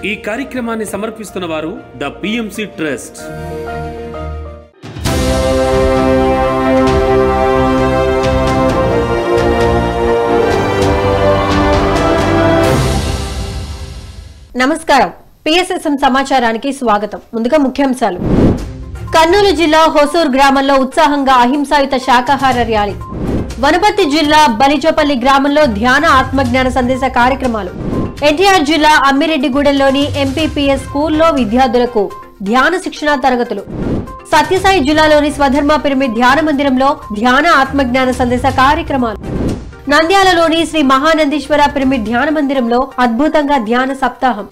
ఈ కార్యక్రమాన్ని సమర్పిస్తున్న వారు ద పిఎంసి ట్రస్ట్. నమస్కారం. పిఎస్ఎస్ఎం సమాచారానికి స్వాగతం. ముందుగా ముఖ్యాంశాలు. కర్నూలు జిల్లా హొసూర్ గ్రామంలో ఉత్సాహంగా అహింసాయుత శాకాహార ర్యాలీ. వనపర్తి జిల్లా బలిజపల్లి గ్రామంలో ధ్యాన ఆత్మజ్ఞాన సందేశ కార్యక్రమాలు. ఎన్టీఆర్ జిల్లా అమ్మిరెడ్డిగూడెంలోని ఎంపీపీఎస్ స్కూల్లో విద్యార్థులకు ధ్యాన శిక్షణ తరగతులు. సత్యసాయి జిల్లాలోని స్వధర్మ పిరమిడ్ ధ్యాన మందిరంలో ధ్యాన ఆత్మజ్ఞాన సందేశ కార్యక్రమాలు. నంద్యాలలోని శ్రీ మహానందీశ్వర పిరమిడ్ ధ్యాన మందిరంలో అద్భుతంగా ధ్యాన సప్తాహం.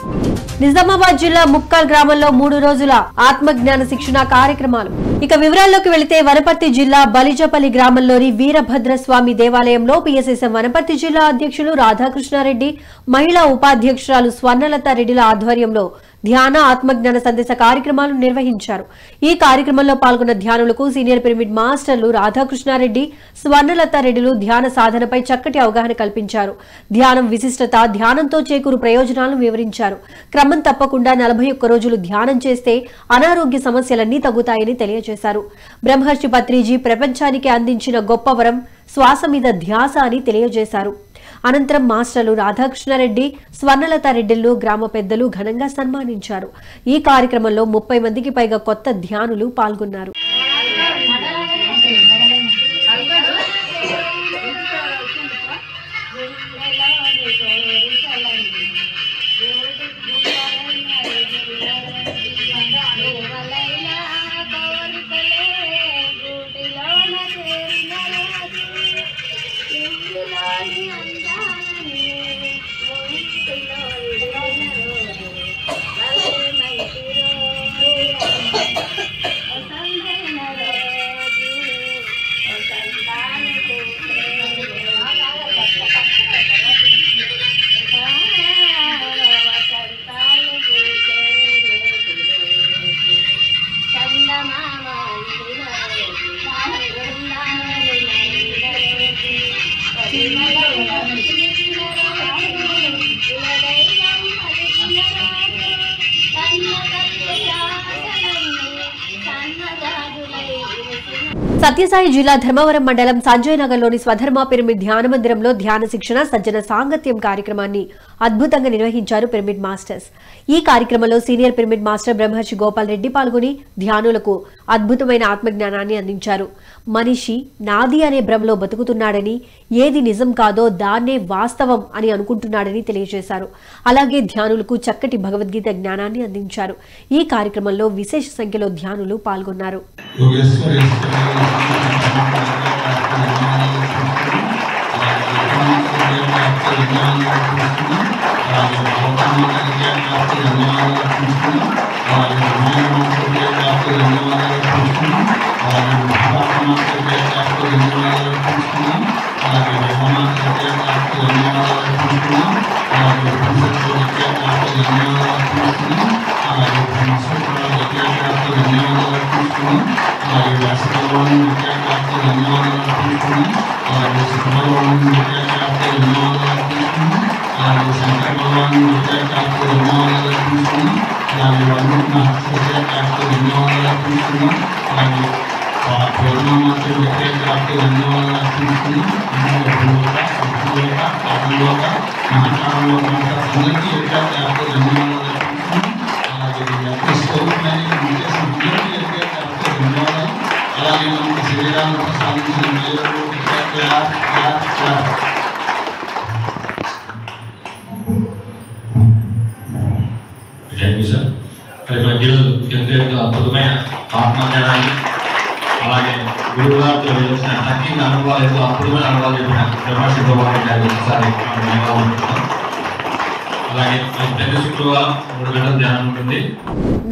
నిజామాబాద్ జిల్లా ముక్కాల్ గ్రామంలో 3 రోజుల ఆత్మజ్ఞాన శిక్షణ కార్యక్రమాలు. ఇక వివరాల్లోకి వెళితే వనపర్తి జిల్లా బలిజపల్లి గ్రామంలోని వీరభద్రస్వామి దేవాలయంలో పిఎస్ఎస్ఎం వనపర్తి జిల్లా అధ్యక్షులు రాధాకృష్ణారెడ్డి, మహిళా ఉపాధ్యక్షురాలు స్వర్ణలత రెడ్డిల ఆధ్వర్యంలో ధ్యాన ఆత్మజ్ఞాన సందేశ కార్యక్రమాలు నిర్వహించారు. ఈ కార్యక్రమంలో పాల్గొన్న ధ్యానులకు సీనియర్ పిరమిడ్ మాస్టర్లు రాధాకృష్ణారెడ్డి, స్వర్ణలత రెడ్డిలు ధ్యాన సాధనపై చక్కటి అవగాహన కల్పించారు. ధ్యానం విశిష్టత, ధ్యానంతో చేకూరు ప్రయోజనాలను వివరించారు. క్రమం తప్పకుండా 41 రోజులు ధ్యానం చేస్తే అనారోగ్య సమస్యలన్నీ తగ్గుతాయని తెలియజేశారు. బ్రహ్మర్షి పత్రిజీ ప్రపంచానికి అందించిన గొప్ప వరం శ్వాస మీద ధ్యాస అని తెలియజేశారు. అనంతరం మాస్టర్లు రాధాకృష్ణారెడ్డి, స్వర్ణలత రెడ్డిలను గ్రామ పెద్దలు ఘనంగా సన్మానించారు. ఈ కార్యక్రమంలో 30 మందికి పైగా కొత్త ధ్యానులు పాల్గొన్నారు. సత్యసాయి జిల్లా ధర్మవరం మండలం సంజయ్ నగర్ లోని స్వధర్మ పిరమిడ్ ధ్యాన మందిరంలో ధ్యాన శిక్షణ సజ్జన సాంగత్యం కార్యక్రమాన్ని అద్భుతంగా నిర్వహించారు పిరమిడ్ మాస్టర్స్. ఈ కార్యక్రమంలో సీనియర్ పిరమిడ్ మాస్టర్ బ్రహ్మర్షి గోపాల్ రెడ్డి పాల్గొని ధ్యానులకు అద్భుతమైన ఆత్మజ్ఞానాన్ని అందించారు. మనిషి నాది అనే భ్రమలో బతుకుతున్నాడని, ఏది నిజం కాదో దాన్నే వాస్తవం అని అనుకుంటున్నాడని తెలియజేశారు. అలాగే ధ్యానులకు చక్కటి భగవద్గీత జ్ఞానాన్ని అందించారు. ఈ కార్యక్రమంలో విశేష సంఖ్యలో ధ్యానులు పాల్గొన్నారు. అద్భుతమైన ఆత్మజ్ఞానాన్ని అలాగే గురువుగారు తెలియజేసిన హక్కింగ్ అనుభవాలు అద్భుతమైన అనుభవాలు చెప్పిన బ్రహ్మర్షి గోపాల్ గారికి ఒకసారి అలాగే ప్రతి శుక్రవారం 3 గంటల ధ్యానం ఉంటుంది.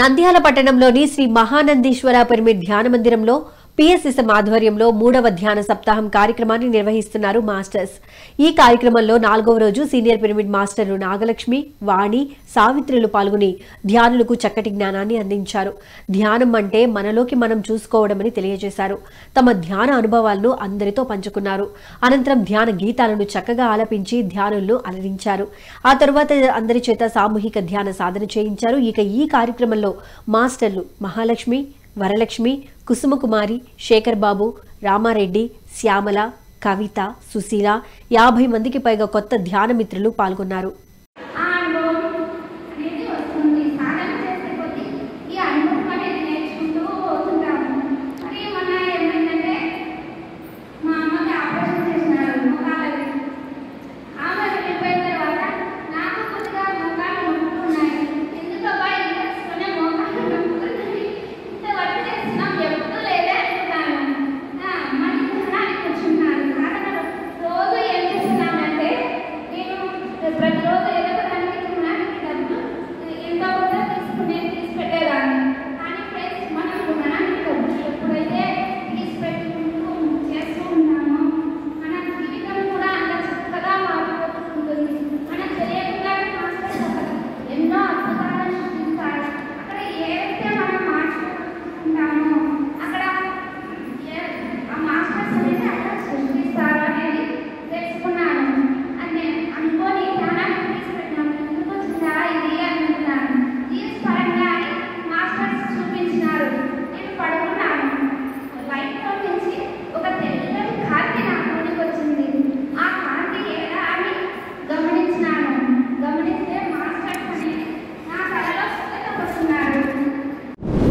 నంద్యాల పట్టణంలోని శ్రీ మహానందీశ్వర పిరమిడ్ ధ్యాన మందిరంలో పిఎస్ఎస్ఎం ఆధ్వర్యంలో 3వ ధ్యాన సప్తాహం కార్యక్రమాన్ని నిర్వహిస్తున్నారు మాస్టర్స్. ఈ కార్యక్రమంలో 4వ రోజు సీనియర్ పిరమిడ్ మాస్టర్లు నాగలక్ష్మి, వాణి, సావిత్రులు పాల్గొని ధ్యానులకు చక్కటి జ్ఞానాన్ని అందించారు. ధ్యానం అంటే మనలోకి మనం చూసుకోవడమని తెలియజేశారు. తమ ధ్యాన అనుభవాలను అందరితో పంచుకున్నారు. అనంతరం ధ్యాన గీతాలను చక్కగా ఆలపించి ధ్యానులను అలరించారు. ఆ తరువాత అందరి చేత సామూహిక ధ్యాన సాధన చేయించారు. ఇక ఈ కార్యక్రమంలో మాస్టర్లు మహాలక్ష్మి, వరలక్ష్మి, కుసుమకుమారి, శేఖర్ బాబు, రామారెడ్డి, శ్యామల, కవిత, సుశీల 50 మందికి పైగా కొత్త ధ్యాన మిత్రులు పాల్గొన్నారు.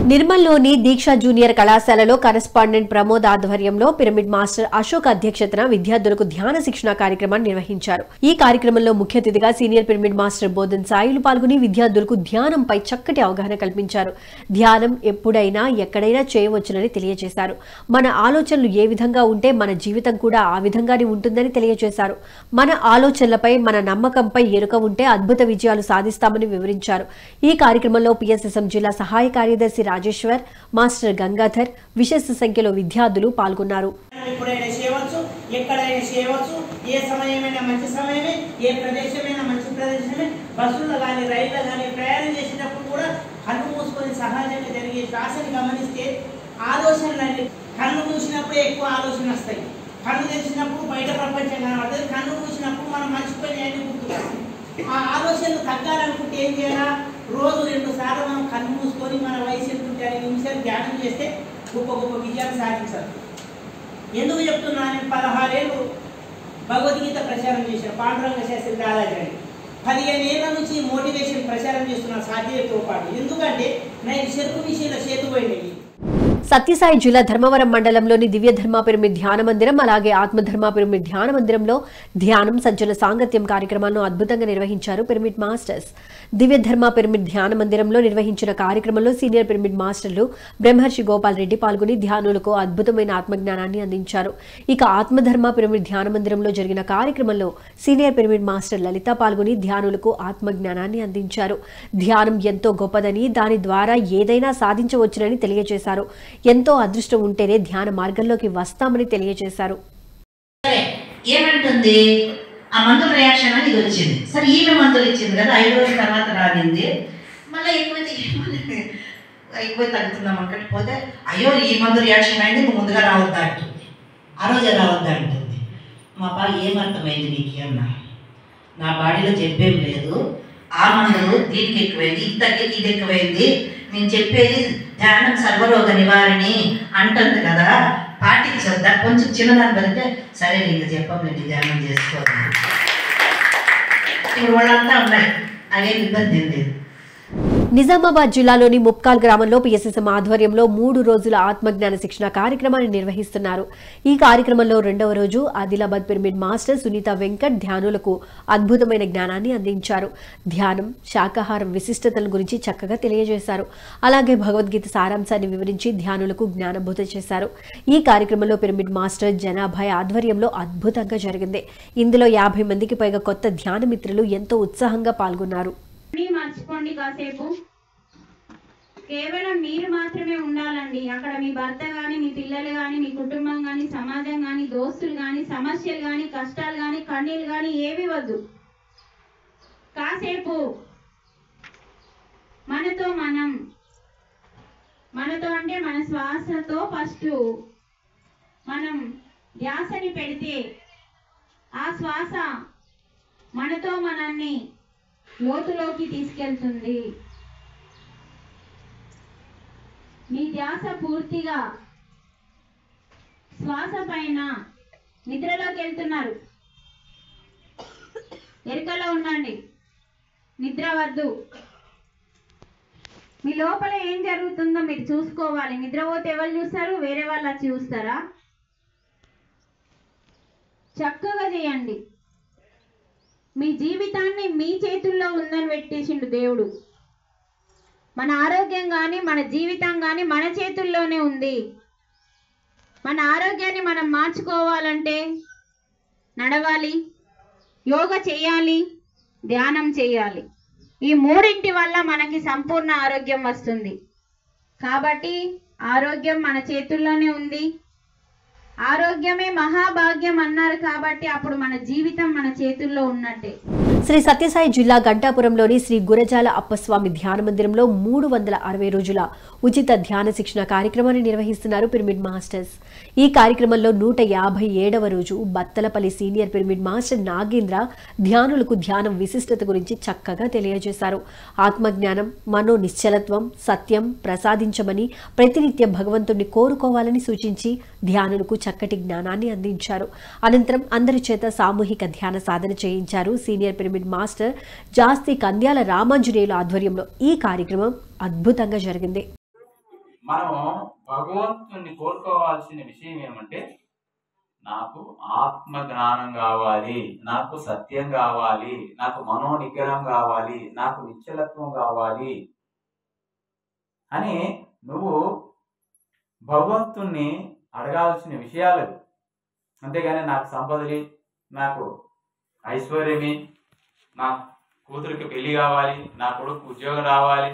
నిర్మల్లోని దీక్ష జూనియర్ కళాశాలలో కరెస్పాండెంట్ ప్రమోద్ ఆధ్వర్యంలో పిరమిడ్ మాస్టర్ అశోక్ అధ్యక్షతన విద్యార్థులకు ధ్యాన శిక్షణ కార్యక్రమాన్ని నిర్వహించారు. ఈ కార్యక్రమంలో ముఖ్య అతిథిగా senior pyramid master Bodhan Sailu పాల్గొని విద్యార్థులకు ధ్యానంపై చక్కటి అవగాహన కల్పించారు. ధ్యానం ఎప్పుడైనా ఎక్కడైనా చేయవచ్చునని తెలియజేశారు. మన ఆలోచనలు ఏ విధంగా ఉంటే మన జీవితం కూడా ఆ విధంగానే ఉంటుందని తెలియజేశారు. మన ఆలోచనలపై, మన నమ్మకంపై ఎరుక ఉంటే అద్భుత విజయాలు సాధిస్తామని వివరించారు. ఈ కార్యక్రమంలో పిఎస్ఎస్ఎం జిల్లా సహాయ కార్యదర్శి రాజేశ్వర్, మాస్టర్ గంగాధర్, విశేష సంఖ్యలో విద్యార్థులు పాల్గొన్నారు. ఎప్పుడైనా చేయవచ్చు, ఎక్కడైనా చేయవచ్చు, ఏ సమయమైనా మంచి సమయమే, ఏ ప్రదేశమైనా మంచి ప్రదేశమే. బస్సులో కానీ రైల్లో కానీ ప్రయాణం చేసినప్పుడు కూడా కళ్ళు మూసుకొని సహజంగా జరిగే శ్వాసని గమనిస్తే ఆలోచనలు కళ్ళు మూసినప్పుడే ఎక్కువ ఆలోచన వస్తాయి. కళ్ళు తెరిచినప్పుడు బయట ప్రపంచం కనబడుతుంది. కళ్ళు మూసినప్పుడు మనం మర్చిపోయి అన్ని గుర్తుకొస్తాయి. ఆ ఆలోచనలు తగ్గాలనుకుంటే ఏం చేయాలా? రోజు 2 సార్లు మనం కళ్ళు మూసుకొని మన వయసు ఎంతుంటే 5 నిమిషాలు ధ్యానం చేస్తే గొప్ప గొప్ప విజయాలు సాధించాలి. ఎందుకు చెప్తున్నా? నేను 16 ఏళ్ళు భగవద్గీత ప్రచారం చేశాను. పాండురంగ శాస్త్రి దాదాజీ 15 ఏళ్ల నుంచి మోటివేషన్ ప్రచారం చేస్తున్నా సాధ్యతతో పాటు. ఎందుకంటే నేను చెరుకు విషయంలో చేతుపోయినాయి. సత్యసాయి జిల్లా ధర్మవరం మండలంలోని దివ్య ధర్మ పిరమిడ్ ధ్యాన మందిరం, అలాగే ఆత్మధర్మ పిరమిడ్ ధ్యాన మందిరంలో ధ్యానం, సజ్జన సాంగత్యం కార్యక్రమాలను అద్భుతంగా నిర్వహించారు పిరమిడ్ మాస్టర్స్. దివ్య ధర్మ పిరమిడ్ ధ్యాన మందిరంలో నిర్వహించిన కార్యక్రమంలో సీనియర్ పిరమిడ్ మాస్టర్లు బ్రహ్మర్షి గోపాల్ రెడ్డి పాల్గొని ధ్యానులకు అద్భుతమైన ఆత్మజ్ఞానాన్ని అందించారు. ఇక ఆత్మధర్మ పిరమిడ్ ధ్యాన మందిరంలో జరిగిన కార్యక్రమంలో సీనియర్ పిరమిడ్ మాస్టర్ లలిత పాల్గొని ధ్యానులకు ఆత్మజ్ఞానాన్ని అందించారు. ధ్యానం ఎంతో గొప్పదని, దాని ద్వారా ఏదైనా సాధించవచ్చునని తెలియజేశారు. ఎంతో అదృష్టం ఉంటేనే ధ్యాన మార్గంలోకి వస్తామని తెలియజేశారు. ఏమంటుంది? ఆ మందుల రియాక్షన్ అని ఇది వచ్చింది. సరే, ఈమె మందులు ఇచ్చింది కదా, 5 రోజుల తర్వాత రానింది. మళ్ళీ ఎక్కువ తగ్గుతున్నాం అక్కడికి పోతే, అయ్యో ఈ మందు రియాక్షన్ అయింది, నువ్వు ముందుగా రావద్దా అంటుంది. ఆ రోజే రావద్దా అంటుంది. మా బాగా ఏమర్థమైంది నీకు అన్నా? నా బాడీలో చెప్పేం లేదు, ఆ మందులు దీనికి ఎక్కువైంది, ఇది ఎక్కువైంది, నేను చెప్పేది ధ్యానం సర్వరోగ నివారణి అంటుంది కదా, పాటించొద్దా? కొంచెం చిన్నదాన్ని బతికే సరే నీకు చెప్పండి, ధ్యానం చేసుకోవాలి. ఇప్పుడు వాళ్ళంతా ఉన్నాయి, అవేం ఇబ్బంది ఏం లేదు. నిజామాబాద్ జిల్లాలోని ముప్కాల్ గ్రామంలో పిఎస్ఎస్ఎం ఆధ్వర్యంలో 3 రోజుల ఆత్మజ్ఞాన శిక్షణ కార్యక్రమాన్ని నిర్వహిస్తున్నారు. ఈ కార్యక్రమంలో 2వ రోజు ఆదిలాబాద్ పిరమిడ్ మాస్టర్ సునీత వెంకట్ ధ్యానులకు అద్భుతమైన జ్ఞానాన్ని అందించారు. ధ్యానం, శాకాహారం విశిష్టతల గురించి చక్కగా తెలియజేశారు. అలాగే భగవద్గీత సారాంశాన్ని వివరించి ధ్యానులకు జ్ఞానబోధ చేశారు. ఈ కార్యక్రమంలో పిరమిడ్ మాస్టర్ జనాభాయ్ ఆధ్వర్యంలో అద్భుతంగా జరిగింది. ఇందులో 50 మందికి పైగా కొత్త ధ్యాన మిత్రులు ఎంతో ఉత్సాహంగా పాల్గొన్నారు. మర్చిపోండి కాసేపు. కేవలం మీరు మాత్రమే ఉండాలండి. అక్కడ మీ భర్త కానీ, మీ పిల్లలు కానీ, మీ కుటుంబం కానీ, సమాజం కానీ, దోస్తులు కానీ, సమస్యలు కానీ, కష్టాలు కానీ, కన్నీళ్ళు కానీ ఏవి వద్దు. కాసేపు మనతో అంటే మన శ్వాసతో ఫస్ట్ మనం ధ్యాసని పెడితే ఆ శ్వాస మనతో మనల్ని లోతులోకి తీసుకెళ్తుంది. మీ ధ్యాస పూర్తిగా శ్వాస పైన. నిద్రలోకి వెళ్తున్నారు, ఎరుకలో ఉండండి, నిద్ర వద్దు. మీ లోపల ఏం జరుగుతుందో మీరు చూసుకోవాలి. నిద్రపోతే ఎవరు చూస్తారు? వేరే వాళ్ళు వచ్చి చూస్తారా? చక్కగా చేయండి. మీ జీవితాన్ని మీ చేతుల్లో ఉందని పెట్టేసిండు దేవుడు. మన ఆరోగ్యం కానీ, మన జీవితం కానీ మన చేతుల్లోనే ఉంది. మన ఆరోగ్యాన్ని మనం మార్చుకోవాలంటే నడవాలి, యోగా చేయాలి, ధ్యానం చేయాలి. ఈ మూడింటి వల్ల మనకి సంపూర్ణ ఆరోగ్యం వస్తుంది. కాబట్టి ఆరోగ్యం మన చేతుల్లోనే ఉంది. ఆరోగ్యమే మహాభాగ్యం అన్నారు కాబట్టి అప్పుడు మన జీవితం మన చేతుల్లో ఉన్నట్టే. శ్రీ సత్యసాయి జిల్లా గంటాపురంలోని శ్రీ గురజాల అప్పస్వామి ధ్యాన మందిరంలో 360 రోజుల ఉచిత ధ్యాన శిక్షణ కార్యక్రమాన్ని నిర్వహిస్తున్నారు పిరమిడ్ మాస్టర్స్. ఈ కార్యక్రమంలో 157వ రోజు Battalapalli senior pyramid master Nagendra ధ్యానులకు ధ్యానం విశిష్టత గురించి చక్కగా తెలియజేశారు. ఆత్మజ్ఞానం, మనో నిశ్చలత్వం, సత్యం ప్రసాదించమని ప్రతినిత్యం భగవంతుడిని కోరుకోవాలని సూచించి ధ్యానులకు చక్కటి జ్ఞానాన్ని అందించారు. అనంతరం అందరి చేత సామూహిక ధ్యాన సాధన చేయించారు. సీనియర్ పిరమిడ్ మాస్టర్ జాస్తి కంద్యాల రామాంజనేయుల ఆధ్వర్యంలో ఈ కార్యక్రమం అద్భుతంగా జరిగింది. మనం భగవంతుని కోరుకోవాల్సిన విషయం ఏమంటే, నాకు ఆత్మ జ్ఞానం కావాలి, నాకు సత్యం కావాలి, నాకు మనో నిగ్రహం కావాలి, నాకు నిశ్చలత్వం కావాలి అని నువ్వు భగవంతుణ్ణి అడగాల్సిన విషయాలు. అంతేగాని నాకు సంపదలి, నాకు ఐశ్వర్యమి, నా కూతురికి పెళ్లి కావాలి, నా కొడుకు ఉద్యోగం రావాలి,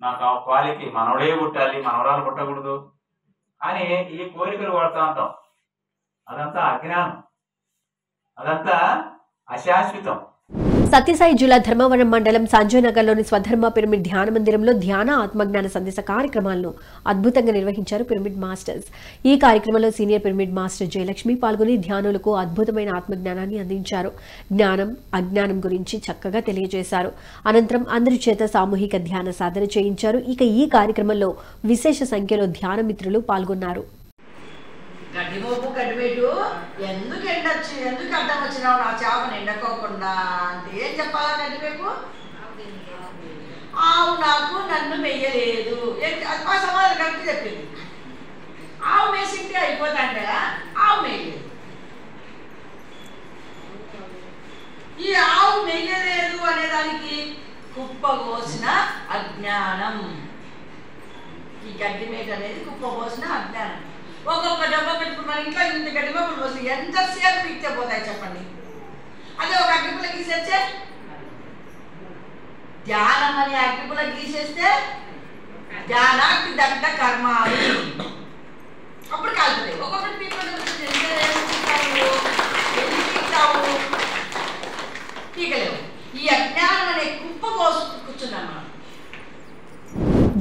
నాకు వాళ్ళకి మనవడే పుట్టాలి, మనవరాలు పుట్టకూడదు అని ఈ కోరికలు పడుతూ ఉంటాం. అదంతా అజ్ఞానం, అదంతా అశాశ్వతం. సత్యసాయి జిల్లా ధర్మవరం మండలం సంజయ్ నగర్లోని స్వధర్మ పిరమిడ్ ధ్యాన మందిరంలో ధ్యాన ఆత్మజ్ఞాన సందేశ కార్యక్రమాలను అద్భుతంగా నిర్వహించారు పిరమిడ్ మాస్టర్స్. ఈ కార్యక్రమంలో సీనియర్ పిరమిడ్ మాస్టర్ జయలక్ష్మి పాల్గొని ధ్యానులకు అద్భుతమైన ఆత్మజ్ఞానాన్ని అందించారు. జ్ఞానం, అజ్ఞానం గురించి చక్కగా తెలియజేశారు. అనంతరం అందరి చేత సామూహిక ధ్యాన సాధన చేయించారు. ఇక ఈ కార్యక్రమంలో విశేష సంఖ్యలో ధ్యాన మిత్రులు పాల్గొన్నారు. గడ్డిమోపు గడ్డిపెట్టు ఎందుకు ఎండొచ్చి ఎందుకు అడ్డం వచ్చినావు నా చేపను ఎండకోకుండా అంటే ఏం చెప్పాలా? గడ్డిపేపు ఆవు నాకు నన్ను మెయ్యలేదు ఆ సమాధానం కరెక్ట్ చెప్పింది. ఆవు మేసింటే అయిపోతాంటే ఆవు మెయ్యలేదు. ఈ ఆవు మెయ్యలేదు అనేదానికి కుప్ప కోసిన అజ్ఞానం. ఈ గడ్డి మేట అనేది కుప్ప కోసిన అజ్ఞానం. ఒక్కొక్క డబ్బా పెట్టుకుని మన ఇంట్లో ఇంత గడ్డి మొక్కలు పోసి ఎంతసేపు పీక్తే పోతాయి చెప్పండి? అదే ఒక అగ్గిపుల్ల గీసేస్తే, ధ్యానం అనే అగ్గిపుల్ల గీసేస్తే ధ్యానానికి దగ్ధ కర్మాలు అప్పుడు కాలుతుంది. ఒక్కొక్కటి పీకలేవు. ఈ అజ్ఞానం అనే కుప్ప కోసు కూర్చున్నాం మనం.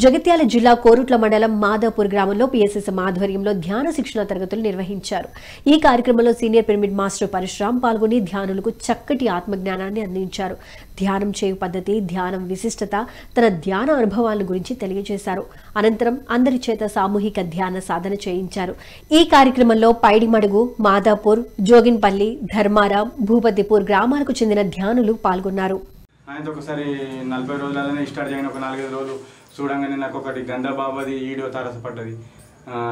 జగిత్యాల జిల్లా కోరుట్ల మండలం మాదాపూర్ గ్రామంలో పిఎస్ఎస్ఎం ఆధ్వర్యంలో ధ్యాన శిక్షణ తరగతులు నిర్వహించారు. ఈ కార్యక్రమంలో సీనియర్ పిరమిడ్ మాస్టర్ పరశురామ్ పాల్గొని ధ్యానులకు చక్కటి ఆత్మజ్ఞానాన్ని అందించారు. ధ్యానం చేయు పద్ధతి, ధ్యానం విశిష్టత, తన ధ్యాన అనుభవాల గురించి తెలియజేశారు. అనంతరం అందరి చేత సామూహిక ధ్యాన సాధన చేయించారు. ఈ కార్యక్రమంలో పైడిమడుగు, మాదాపూర్, జోగిన్పల్లి, ధర్మారాం, భూపతిపూర్ గ్రామాలకు చెందిన ధ్యానులు పాల్గొన్నారు. ఆయనతో ఒకసారి 40 రోజులనే స్టార్ట్ చేయని ఒక 4-5 రోజులు చూడంగానే నాకు ఒకటి గంధాబాబాది వీడియో తారసపడ్డది,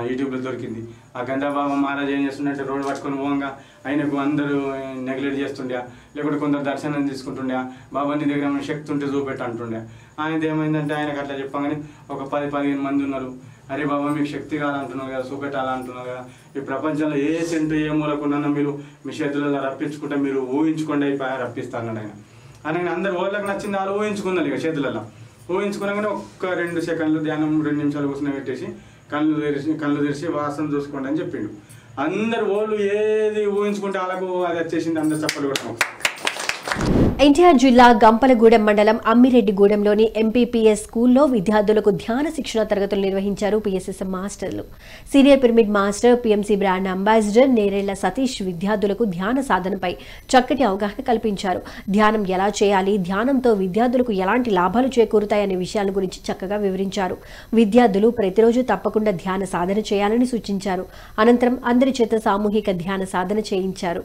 యూట్యూబ్లో దొరికింది. ఆ గంధాబాబా మహారాజ్ ఏం చేస్తుండే, రోడ్డు పట్టుకొని పోగా ఆయనకు అందరూ నెగ్లెక్ట్ చేస్తుండే, లేకుంటే కొందరు దర్శనం తీసుకుంటుండే, బాబా నీ దగ్గర ఏమైనా శక్తి ఉంటే చూపెట్టు అంటుండే. ఆయనది ఏమైందంటే ఆయనకు అట్లా చెప్పగానే ఒక 10-15 మంది ఉన్నారు. అరే బాబా మీకు శక్తి కాదంటున్నారు కదా, చూపెట్టాలంటున్నారు కదా, ఈ ప్రపంచంలో ఏ సెంటు ఏ మూలకున్నా మీరు మీ చేతులలో రప్పించుకుంటే మీరు ఊహించుకోండి అయిపోయా రప్పిస్తాను ఆయన. ఆయన అందరు వాళ్ళకి నచ్చింది వాళ్ళు ఊహించుకున్నారు. ఇక చేతులలో ఊహించుకున్నాగానే ఒక్క 2 సెకండ్లు ధ్యానం 2 నిమిషాలు కూర్చొని పెట్టేసి కళ్ళు తెరిచి వాసన చూసుకోండి అని చెప్పిండు. అందరు వాళ్ళు ఏది ఊహించుకుంటే వాళ్ళకు అది వచ్చేసింది. అందరు చప్పలు కొట్టడం. ఎన్టీఆర్ జిల్లా గంపలగూడెం మండలం అమ్మిరెడ్డిగూడెంలోని ఎంపీపీఎస్ స్కూల్లో విద్యార్థులకు ధ్యాన శిక్షణ తరగతులు నిర్వహించారు పీఎస్ఎస్ఎం మాస్టర్లు. Senior pyramid master, PMC brand ambassador Nerella Satish విద్యార్థులకు ధ్యాన సాధనపై చక్కటి అవగాహన కల్పించారు. ధ్యానం ఎలా చేయాలి, ధ్యానంతో విద్యార్థులకు ఎలాంటి లాభాలు చేకూరుతాయనే విషయాల గురించి చక్కగా వివరించారు. విద్యార్థులు ప్రతిరోజు తప్పకుండా ధ్యాన సాధన చేయాలని సూచించారు. అనంతరం అందరి చేత సామూహిక ధ్యాన సాధన చేయించారు.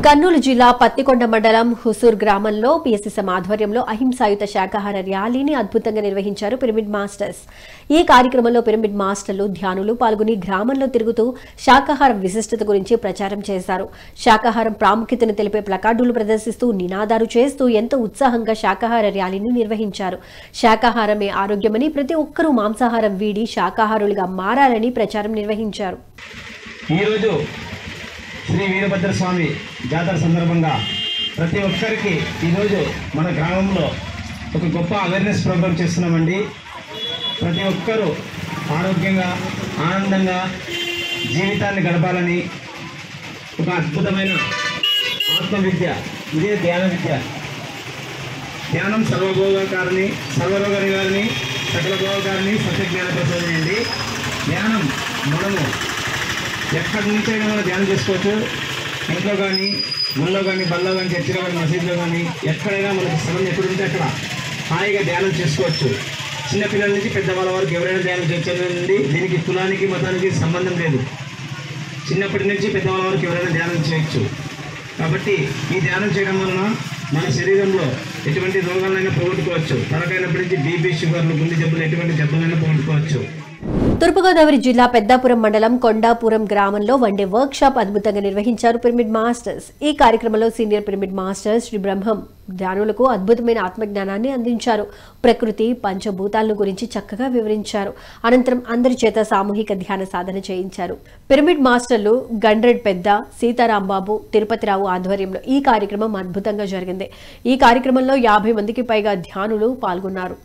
కర్నూలు జిల్లా పత్తికొండ మండలం హుసూర్ గ్రామంలో పీఎస్ఎస్ఎం ఆధ్వర్యంలో అహింసాయుత శాకాహార ర్యాలీని అద్భుతంగా నిర్వహించారు పిరమిడ్ మాస్టర్స్. ఈ కార్యక్రమంలో పిరమిడ్ మాస్టర్లు, ధ్యానులు పాల్గొని గ్రామంలో తిరుగుతూ శాకాహారం విశిష్టత గురించి ప్రచారం చేశారు. శాకాహారం ప్రాముఖ్యతను తెలిపే ప్లకార్డులు ప్రదర్శిస్తూ నినాదాలు చేస్తూ ఎంతో ఉత్సాహంగా శాకాహార ర్యాలీని నిర్వహించారు. శాకాహారమే ఆరోగ్యమని, ప్రతి ఒక్కరూ మాంసాహారం వీడి శాకాహారులుగా మారాలని ప్రచారం నిర్వహించారు. ఈరోజు శ్రీ వీరభద్రస్వామి జాతర సందర్భంగా ప్రతి ఒక్కరికి ఈరోజు మన గ్రామంలో ఒక గొప్ప అవేర్నెస్ ప్రోగ్రాం చేస్తున్నామండి. ప్రతి ఒక్కరూ ఆరోగ్యంగా, ఆనందంగా జీవితాన్ని గడపాలని ఒక అద్భుతమైన ఆత్మవిద్య, ఇదే ధ్యాన విద్య. ధ్యానం సర్వభోగకారిణి, సర్వరోగ నివారిణి, సకల భోగకారిణి, సత్యజ్ఞాన ప్రచోదనం అండి. ధ్యానం మనము ఎక్కడి నుంచి అయినా మనం ధ్యానం చేసుకోవచ్చు. ఇంట్లో కానీ, గుళ్ళో కానీ, బల్లో కానీ, చర్చిలో కానీ, మసీదులో కానీ, ఎక్కడైనా మనకు స్థలం ఎక్కడుంటే అక్కడ హాయిగా ధ్యానం చేసుకోవచ్చు. చిన్నపిల్లల నుంచి పెద్దవాళ్ళ వరకు ఎవరైనా ధ్యానం చేయొచ్చండి. దీనికి కులానికి, మతానికి సంబంధం లేదు. చిన్నప్పటి నుంచి పెద్దవాళ్ళ వరకు ఎవరైనా ధ్యానం చేయొచ్చు. కాబట్టి ఈ ధ్యానం చేయడం వలన మన శరీరంలో ఎటువంటి రోగాలైనా పోగొట్టుకోవచ్చు. తలకైనప్పటి నుంచి బీపీ, షుగర్లు, గుండె జబ్బులు, ఎటువంటి జబ్బులైనా పోగొట్టుకోవచ్చు. తూర్పుగోదావరి జిల్లా పెద్దాపురం మండలం కొండాపురం గ్రామంలో వన్డే వర్క్ షాప్ అద్భుతంగా నిర్వహించారు పిరమిడ్ మాస్టర్స్. ఈ కార్యక్రమంలో సీనియర్ పిరమిడ్ మాస్టర్ శ్రీ బ్రహ్మం ధ్యానులకు అద్భుతమైన ఆత్మజ్ఞానాన్ని అందించారు. ప్రకృతి, పంచభూతాలను గురించి చక్కగా వివరించారు. అనంతరం అందరి చేత సామూహిక ధ్యాన సాధన చేయించారు. పిరమిడ్ మాస్టర్లు గండ్రెడ్ పెద్ద, సీతారాంబాబు, తిరుపతిరావు ఆధ్వర్యంలో ఈ కార్యక్రమం అద్భుతంగా జరిగింది. ఈ కార్యక్రమంలో 50 మందికి పైగా ధ్యానులు పాల్గొన్నారు.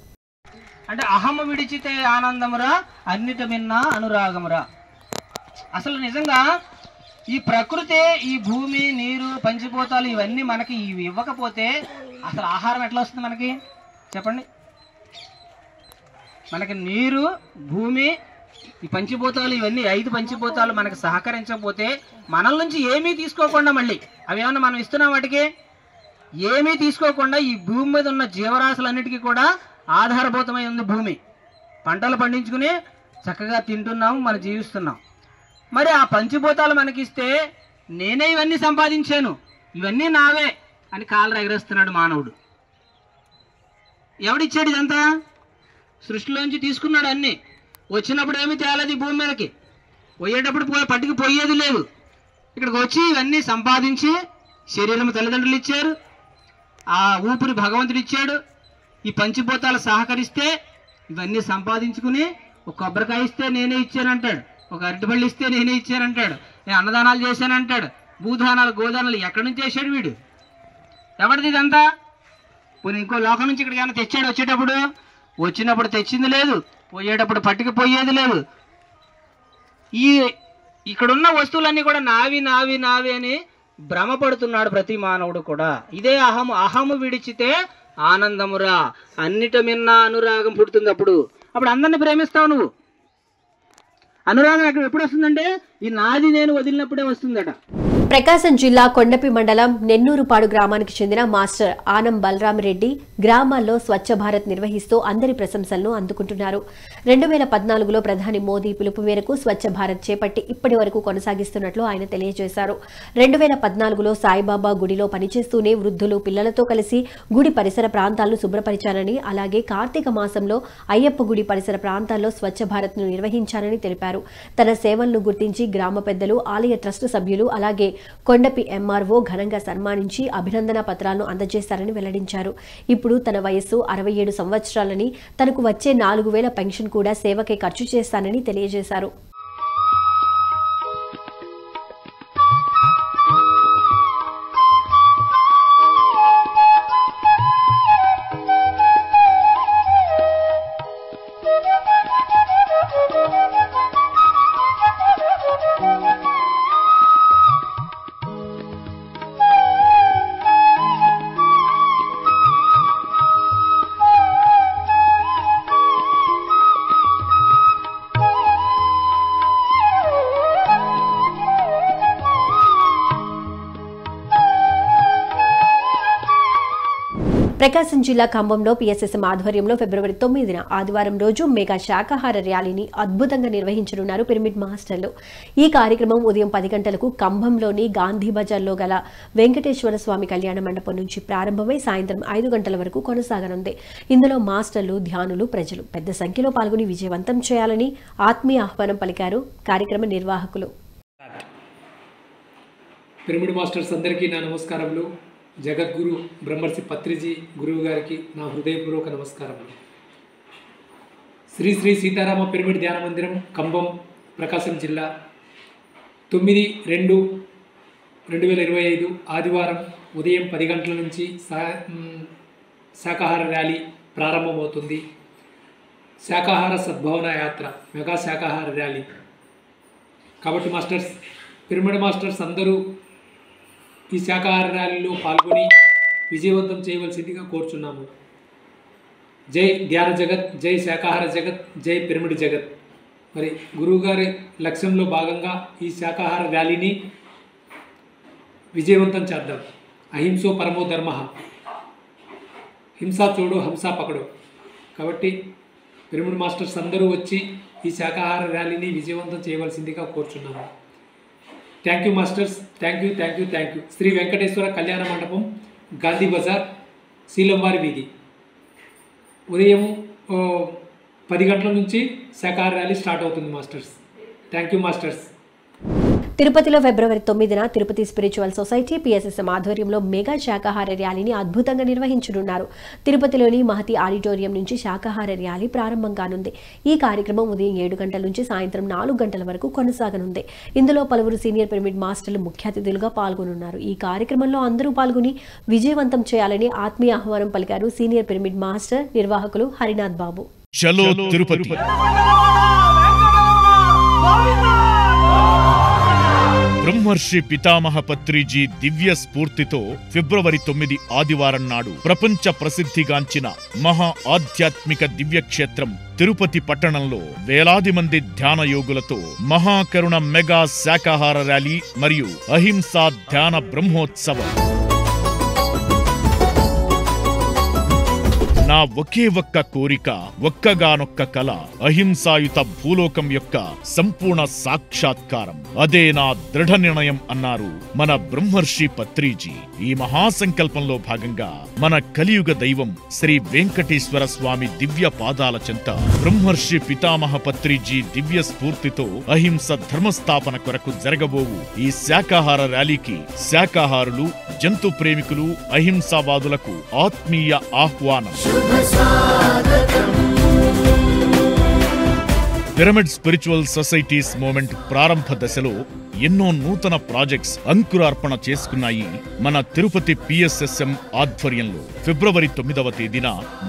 అంటే అహము విడిచితే ఆనందమురా, అన్నిట మిన్నా అనురాగమురా. అసలు నిజంగా ఈ ప్రకృతి, ఈ భూమి, నీరు, పంచిపోతాలు ఇవన్నీ మనకి ఇవి ఇవ్వకపోతే అసలు ఆహారం ఎట్లా వస్తుంది మనకి చెప్పండి? మనకి నీరు, భూమి, ఈ పంచిపోతాలు ఇవన్నీ 5 పంచిపోతాలు మనకి సహకరించకపోతే మనల నుంచి ఏమీ తీసుకోకుండా, మళ్ళీ అవి ఏమన్నా మనం ఇస్తున్నాం వాటికి? ఏమీ తీసుకోకుండా ఈ భూమి మీద ఉన్న జీవరాశులన్నిటికీ కూడా ఆధారభూతమై ఉంది భూమి. పంటలు పండించుకుని చక్కగా తింటున్నాము, మనం జీవిస్తున్నాం. మరి ఆ పంచిభూతాలు మనకిస్తే నేనే ఇవన్నీ సంపాదించాను, ఇవన్నీ నావే అని కాళ్ళు ఎగరేస్తున్నాడు మానవుడు. ఎవడిచ్చాడు ఇదంతా? సృష్టిలోంచి తీసుకున్నాడు అన్నీ. వచ్చినప్పుడు ఏమి తేలేదు భూమి మీదకి, పోయేటప్పుడు పట్టుకు పోయేది లేదు. ఇక్కడికి వచ్చి ఇవన్నీ సంపాదించి శరీరం తల్లిదండ్రులు ఇచ్చారు, ఆ ఊపిరి భగవంతుడు ఇచ్చాడు. ఈ పంచిభూతాలు సహకరిస్తే ఇవన్నీ సంపాదించుకుని ఒక కొబ్బరికాయ ఇస్తే నేనే ఇచ్చానంటాడు, ఒక అరటిపళ్ళు ఇస్తే నేనే ఇచ్చానంటాడు, నేను అన్నదానాలు చేశానంటాడు, భూదానాలు, గోదానాలు ఎక్కడి నుంచి చేశాడు వీడు? ఎవరిది ఇదంతా? పోనీ ఇంకో లోకం నుంచి ఇక్కడికి ఏమైనా తెచ్చాడు? వచ్చేటప్పుడు వచ్చినప్పుడు తెచ్చింది లేదు, పోయేటప్పుడు పట్టుకుపోయేది లేదు. ఇక్కడున్న వస్తువులన్నీ కూడా నావి నావి నావి అని భ్రమపడుతున్నాడు ప్రతి మానవుడు కూడా. ఇదే అహము విడిచితే ఆనందమురా, అన్నిట మిన్నా అనురాగం పుడుతుంది. అప్పుడు అందరిని ప్రేమిస్తావు నువ్వు. అనురాగం ఎప్పుడు వస్తుందంటే ఈ నాది నేను వదిలినప్పుడే వస్తుందట. ప్రకాశం జిల్లా కొండపి మండలం నెన్నూరుపాడు గ్రామానికి చెందిన మాస్టర్ ఆనం బలరాం రెడ్డి గ్రామాల్లో స్వచ్ఛ భారత్ నిర్వహిస్తూ అందరి ప్రశంసలను అందుకుంటున్నారు. 2014లో ప్రధాని మోదీ పిలుపు మేరకు స్వచ్ఛ భారత్ చేపట్టి ఇప్పటి వరకు కొనసాగిస్తున్నట్లు ఆయన తెలియజేశారు. 2014లో సాయిబాబా గుడిలో పనిచేస్తూనే వృద్ధులు పిల్లలతో కలిసి గుడి పరిసర ప్రాంతాలను శుభ్రపరిచారని, అలాగే కార్తీక మాసంలో అయ్యప్ప గుడి పరిసర ప్రాంతాల్లో స్వచ్ఛ భారత్ ను నిర్వహించారని తెలిపారు. తన సేవలను గుర్తించి గ్రామ పెద్దలు, ఆలయ ట్రస్టు సభ్యులు, అలాగే కొండపి ఎంఆర్ఓ ఘనంగా సన్మానించి అభినందన పత్రాలను అందజేశారని వెల్లడించారు. ఇప్పుడు తన వయస్సు 67 సంవత్సరాలని, తనకు వచ్చే 4000 పెన్షన్ కూడా సేవకే ఖర్చు చేస్తానని తెలియజేశారు. ప్రకాశం జిల్లా ఖమ్మంలో పిఎస్ఎస్ఎం ఆధ్వర్యంలో ఫిబ్రవరి 9న ఆదివారం రోజు మెగా శాకాహార ర్యాలీని అద్భుతంగా నిర్వహించనున్నారు పిరమిడ్ మాస్టర్లు. ఈ కార్యక్రమం ఉదయం 10 గంటలకు ఖమ్మంలోని గాంధీ బజార్లో గల వెంకటేశ్వర స్వామి కళ్యాణ మండపం నుంచి ప్రారంభమై సాయంత్రం 5 గంటల వరకు కొనసాగనుంది. ఇందులో మాస్టర్లు, ధ్యానులు, ప్రజలు పెద్ద సంఖ్యలో పాల్గొని విజయవంతం చేయాలని ఆత్మీయ ఆహ్వానం పలికారు కార్యక్రమ నిర్వాహకులు. పిరమిడ్ మాస్టర్స్ అందరికీ నా నమస్కారములు. జగద్గురు బ్రహ్మర్షి పత్రిజీ గురువు గారికి నా హృదయపూర్వక నమస్కారములు. శ్రీ శ్రీ సీతారామ పిరమిడ్ ధ్యాన మందిరం, ఖమ్మం, ప్రకాశం జిల్లా 9/2/2025 ఆదివారం ఉదయం 10 గంటల నుంచి శాకాహార ర్యాలీ ప్రారంభమవుతుంది. శాకాహార సద్భావన యాత్ర, మెగా శాకాహార ర్యాలీ. కాబట్టి మాస్టర్స్, పిరమిడ్ మాస్టర్స్ అందరూ ఈ శాకాహార ర్యాలీలో పాల్గొని విజయవంతం చేయవలసిందిగా కోరుచున్నాము. జై ధ్యాన జగత్, జై శాకాహార జగత్, జై పిరమిడ్ జగత్. మరి గురువుగారి లక్ష్యంలో భాగంగా ఈ శాకాహార ర్యాలీని విజయవంతం చేద్దాం. అహింసో పరమో ధర్మ, హింసా చూడు హంసా పకడు. కాబట్టి పిరమిడ్ మాస్టర్స్ అందరూ వచ్చి ఈ శాకాహార ర్యాలీని విజయవంతం చేయవలసిందిగా కోరుచున్నాము. Thank you masters, thank you, thank you, thank you. Sri Venkateswara Kalyana Mandapam, Gandhi Bazar, శీలంవారి వీధి. ఉదయం 10 గంటల నుంచి శాకాహార ర్యాలీ స్టార్ట్ అవుతుంది మాస్టర్స్. Thank you masters. తిరుపతిలో ఫిబ్రవరి 9న తిరుపతి స్పిరిచువల్ సొసైటీ పిఎస్ఎస్ఎం ఆధ్వర్యంలో మెగా శాకాహార ర్యాలీని అద్భుతంగా నిర్వహించనున్నారు. తిరుపతిలోని మహతి ఆడిటోరియం నుంచి శాకాహార ర్యాలీ ప్రారంభం కానుంది. ఈ కార్యక్రమం ఉదయం 7 గంటల నుంచి సాయంత్రం 4 గంటల వరకు కొనసాగనుంది. ఇందులో పలువురు సీనియర్ పిరమిడ్ మాస్టర్లు ముఖ్య అతిథులుగా పాల్గొనున్నారు. ఈ కార్యక్రమంలో అందరూ పాల్గొని విజయవంతం చేయాలని ఆత్మీయ ఆహ్వానం పలికారు సీనియర్ పిరమిడ్ మాస్టర్ నిర్వాహకులు హరినాథ్ బాబు. చలో తిరుపతి. బ్రహ్మర్షి పితామహ పత్రిజీ దివ్య స్ఫూర్తితో ఫిబ్రవరి 9 ఆదివారం నాడు ప్రపంచ ప్రసిద్ధిగాంచిన మహా ఆధ్యాత్మిక దివ్యక్షేత్రం తిరుపతి పట్టణంలో వేలాది మంది ధ్యాన యోగులతో మహాకరుణ మెగా శాకాహార ర్యాలీ మరియు అహింసా ధ్యాన బ్రహ్మోత్సవం. నా ఒకే ఒక్క కోరిక, ఒక్కగానొక్క కల, అహింసాయుత భూలోకం యొక్క సంపూర్ణ సాక్షాత్కారం. అదే నా దృఢ నిర్ణయం అన్నారు మన బ్రహ్మర్షి పత్రిజీ. ఈ మహాసంకల్పంలో భాగంగా మన కలియుగ దైవం శ్రీ వెంకటేశ్వర స్వామి దివ్య పాదాల చెంత బ్రహ్మర్షి పితామహ పత్రిజీ దివ్య స్ఫూర్తితో అహింస ధర్మస్థాపన కొరకు జరగబోవు ఈ శాకాహార ర్యాలీకి శాకాహారులు, జంతు ప్రేమికులు, అహింసావాదులకు ఆత్మీయ ఆహ్వానం. పిరమిడ్ స్పిరిచువల్ సొసైటీస్ మూవ్మెంట్ ప్రారంభ దశలో ఎన్నో నూతన ప్రాజెక్ట్స్ అంకురార్పణ చేసుకున్నాయి మన తిరుపతి పిఎస్ఎస్ఎం ఆధ్వర్యంలో. ఫిబ్రవరి 9వ తేదీన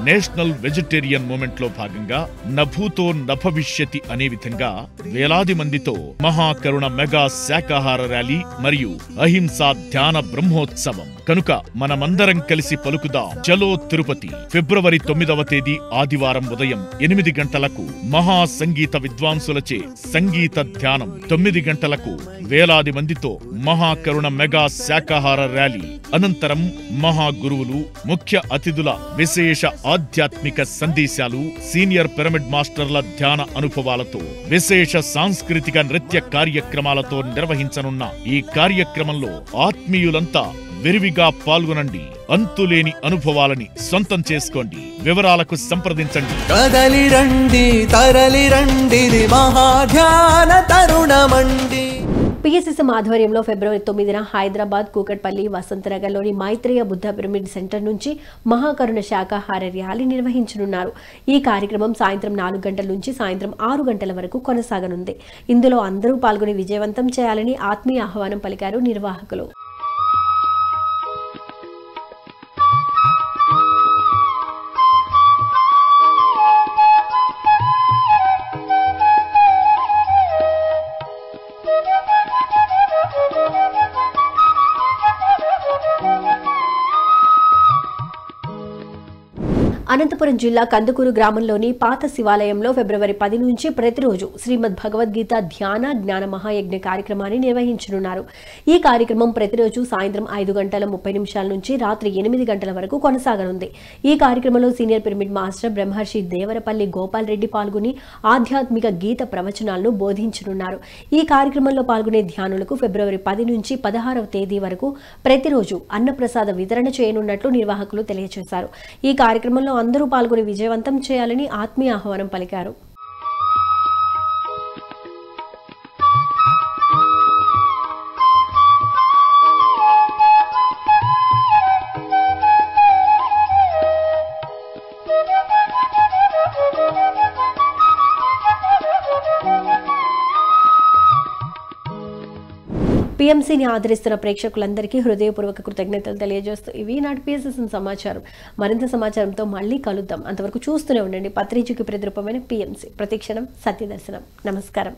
నేషనల్ వెజిటేరియన్ మూవ్మెంట్ లో భాగంగా నభూతో నభవిష్యతి అనే విధంగా వేలాది మందితో మహాకరుణ మెగా శాకాహార ర్యాలీ మరియు అహింసా ధ్యాన బ్రహ్మోత్సవం. కనుక మనమందరం కలిసి పలుకుదాం చలో తిరుపతి. ఫిబ్రవరి 9వ తేదీ ఆదివారం ఉదయం 8 గంటలకు మహా సంగీత విద్వాంసులచే సంగీత ధ్యానం, 9 గంటలకు వేలాది మందితో మహాకరుణ మెగా శాకాహార ర్యాలీ అనంతరం మహాగురువులు, ముఖ్య అతిథుల విశేష ఆధ్యాత్మిక సందేశాలు, సీనియర్ పిరమిడ్ మాస్టర్ల ధ్యాన అనుభవాలతో విశేష సాంస్కృతిక నృత్య కార్యక్రమాలతో నిర్వహించనున్న ఈ కార్యక్రమంలో ఆత్మీయులంతా విరివిగా పాల్గొనండి. అంతులేని అనుభవాలని సొంతం చేసుకోండి. వివరాలకు సంప్రదించండి. కదలి రండి, తరలి రండి, మహాధ్యాన తరుణమండి. పిఎస్ఎస్ఎం ఆధ్వర్యంలో ఫిబ్రవరి 9న హైదరాబాద్ కూకట్పల్లి వసంతనగర్లోని మైత్రేయ బుద్ధ పిరమిడ్ సెంటర్ నుంచి మహాకరుణ శాకాహార ర్యాలీ నిర్వహించనున్నారు. ఈ కార్యక్రమం సాయంత్రం 4 గంటల నుంచి సాయంత్రం 6 గంటల వరకు కొనసాగనుంది. ఇందులో అందరూ పాల్గొని విజయవంతం చేయాలని ఆత్మీయ ఆహ్వానం పలికారు నిర్వాహకులు. అనంతపురం జిల్లా కందుకూరు గ్రామంలోని పాత శివాలయంలో ఫిబ్రవరి 10 నుంచి ప్రతిరోజు శ్రీమద్ భగవద్గీత ధ్యాన జ్ఞాన మహాయజ్ఞ కార్యక్రమాన్ని నిర్వహించనున్నారు. ఈ కార్యక్రమం ప్రతిరోజు సాయంత్రం 5:30 నుంచి రాత్రి 8 గంటల వరకు కొనసాగనుంది. ఈ కార్యక్రమంలో సీనియర్ పిరమిడ్ మాస్టర్ బ్రహ్మర్షి దేవరపల్లి గోపాల్ రెడ్డి పాల్గొని ఆధ్యాత్మిక గీత ప్రవచనాలను బోధించనున్నారు. ఈ కార్యక్రమంలో పాల్గొనే ధ్యానులకు ఫిబ్రవరి 10 నుంచి 16వ తేదీ వరకు ప్రతిరోజు అన్నప్రసాద వితరణ చేయనున్నట్లు నిర్వాహకులు తెలియజేశారు. ఈ కార్యక్రమంలో అందరూ పాల్గొని విజయవంతం చేయాలని ఆత్మీయ ఆహ్వానం పలికారు. పిఎంసీని ఆదరిస్తున్న ప్రేక్షకులందరికీ హృదయపూర్వక కృతజ్ఞతలు తెలియజేస్తూ ఇవి నాటి పిఎస్ఎస్ఎం సమాచారం. మరింత సమాచారంతో మళ్ళీ కలుద్దాం. అంతవరకు చూస్తూనే ఉండండి పత్రికకి ప్రతిరూపమైన పిఎంసీ. ప్రతిక్షణం సత్యదర్శనం. నమస్కారం.